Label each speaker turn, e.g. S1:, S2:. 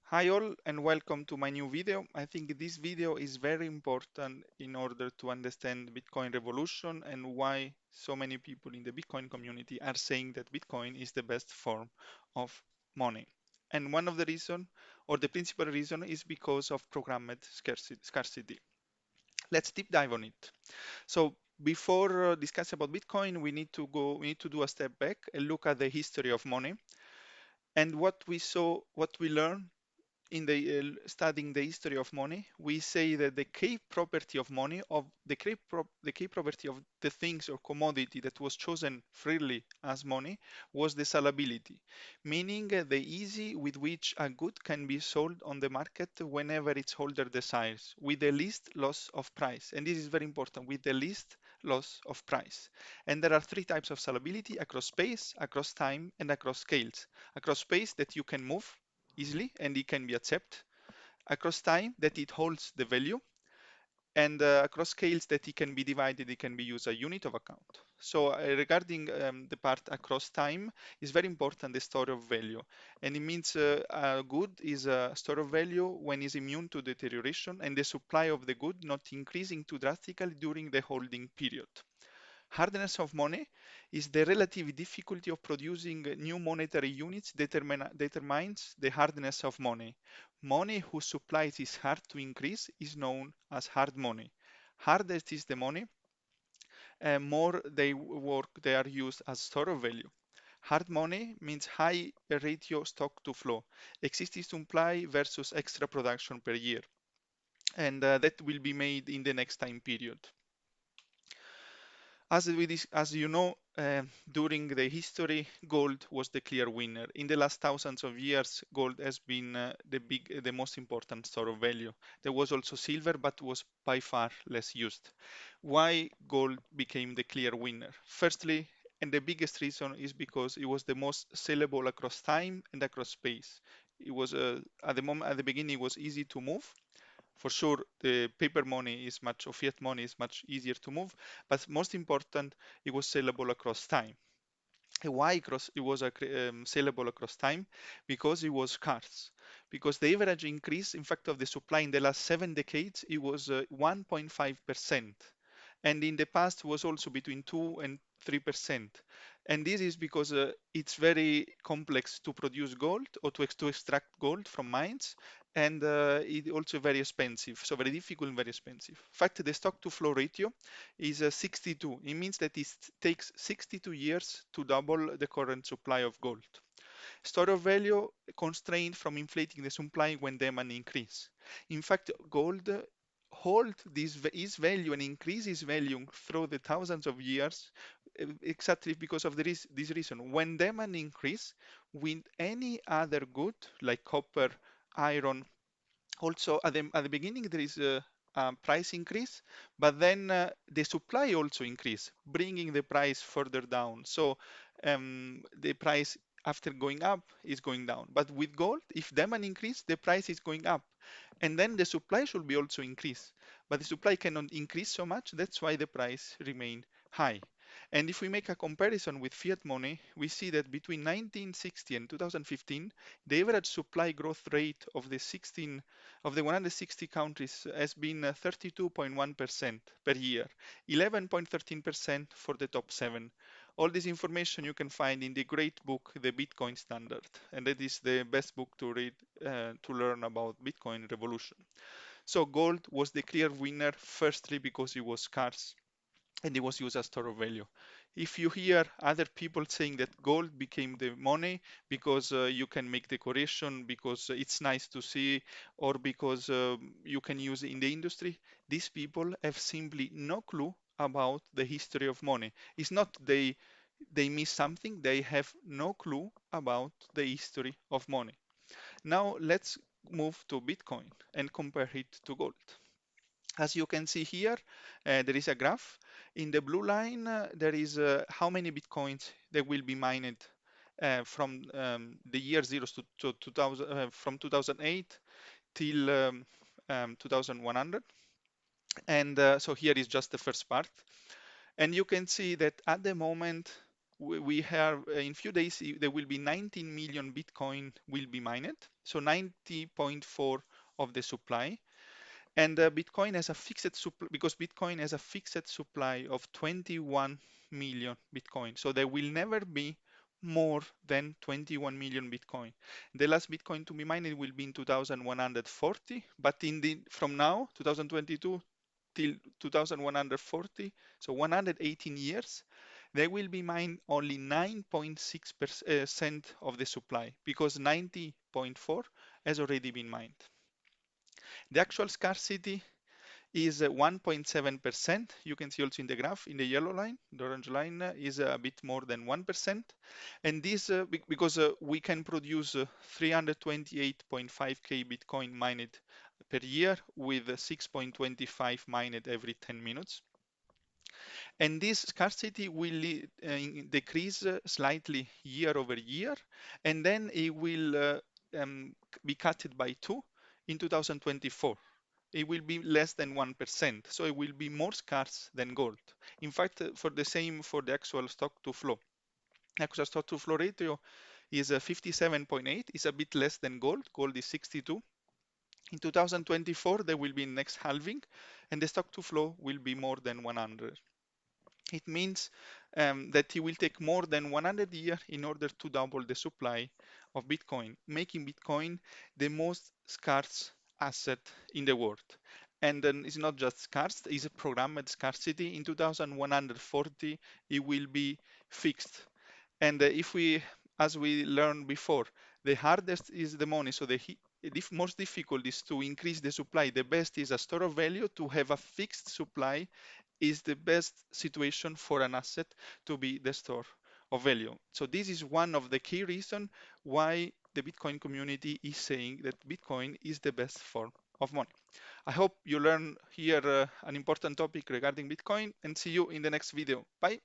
S1: Hi all and welcome to my new video. I think this video is very important in order to understand Bitcoin revolution and why so many people in the Bitcoin community are saying that Bitcoin is the best form of money. And one of the reason or the principal reason is because of programmed scarcity. Let's deep dive on it. So before discussing about Bitcoin, we need to do a step back and look at the history of money and what we learned in the studying the history of money, we say that the key property of money, of the key property of the things or commodity that was chosen freely as money, was the salability, meaning the easy with which a good can be sold on the market whenever its holder desires, with the least loss of price. And this is very important, with the least loss of price. And there are three types of salability: across space, across time, and across scales. Across space, that you can move easily and it can be accepted; across time, that it holds the value; and across scales, that it can be divided, it can be used a unit of account. So regarding the part across time, is very important, the store of value. And it means a good is a store of value when it's immune to deterioration and the supply of the good not increasing too drastically during the holding period. Hardness of money is the relative difficulty of producing new monetary units determines the hardness of money. Money whose supply is hard to increase is known as hard money. Hardest is the money, more they are used as store of value. Hard money means high ratio stock to flow, existing supply versus extra production per year, and that will be made in the next time period. As you know, during the history, gold was the clear winner. In the last thousands of years, gold has been the most important store of value. There was also silver, but was by far less used. Why gold became the clear winner? Firstly, and the biggest reason is because it was the most sellable across time and across space. It was at the beginning, it was easy to move. For sure, the paper money is much, or fiat money is much easier to move, but most important, it was sellable across time. Why it was sellable across time? Because it was scarce. Because the average increase, in fact, of the supply in the last 7 decades, it was 1.5%. And in the past was also between 2 and 3%. And this is because it's very complex to produce gold or to extract gold from mines, and it also very expensive, so very difficult and very expensive. In fact, the stock to flow ratio is 62. It means that it takes 62 years to double the current supply of gold. Store of value constrained from inflating the supply when demand increase. In fact, gold hold its value and increase its value through the thousands of years exactly because of this reason. When demand increase, with any other good like copper, iron, also at the beginning there is a price increase, but then the supply also increase, bringing the price further down. So the price after going up is going down. But with gold, if demand increase, the price is going up, and then the supply should be also increase. But the supply cannot increase so much. That's why the price remain high. And if we make a comparison with fiat money, we see that between 1960 and 2015, the average supply growth rate of the 160 countries has been 32.1% per year, 11.13% for the top seven. All this information you can find in the great book, The Bitcoin Standard, and that is the best book to read to learn about Bitcoin revolution. So gold was the clear winner, firstly because it was scarce and it was used as store of value. If you hear other people saying that gold became the money because you can make decoration, because it's nice to see, or because you can use it in the industry, these people have simply no clue about the history of money. It's not they miss something, they have no clue about the history of money. Now let's move to Bitcoin and compare it to gold. As you can see here, there is a graph. In the blue line, there is how many bitcoins that will be mined from the year zeros to 2000, from 2008 till 2100. And so here is just the first part. And you can see that at the moment, we have in few days there will be 19 million Bitcoin will be mined, so 90.4 of the supply. And Bitcoin has a fixed supply because Bitcoin has a fixed supply of 21 million Bitcoin. So there will never be more than 21 million Bitcoin. The last Bitcoin to be mined will be in 2140, but from now 2022 till 2140, so 118 years, they will be mined only 9.6% of the supply because 90.4 has already been mined. The actual scarcity is 1.7%. You can see also in the graph, in the yellow line, the orange line is a bit more than 1%. And this, because we can produce 328.5K Bitcoin mined per year with 6.25 mined every 10 minutes. And this scarcity will decrease slightly year over year, and then it will be cut by 2 in 2024. It will be less than 1%, so it will be more scarce than gold. In fact, for the same for the actual stock to flow. Actual stock to flow ratio is 57.8, is a bit less than gold. Gold is 62. In 2024, there will be next halving, and the stock to flow will be more than 100. It means that it will take more than 100 years in order to double the supply of Bitcoin, making Bitcoin the most scarce asset in the world. And then it's not just scarce, it's a programmed scarcity. In 2140, it will be fixed. And if we, as we learned before, the hardest is the money, so the most difficult is to increase the supply. The best is a store of value. To have a fixed supply is the best situation for an asset to be the store of value. So this is one of the key reasons why the Bitcoin community is saying that Bitcoin is the best form of money. I hope you learn here an important topic regarding Bitcoin, and see you in the next video. Bye.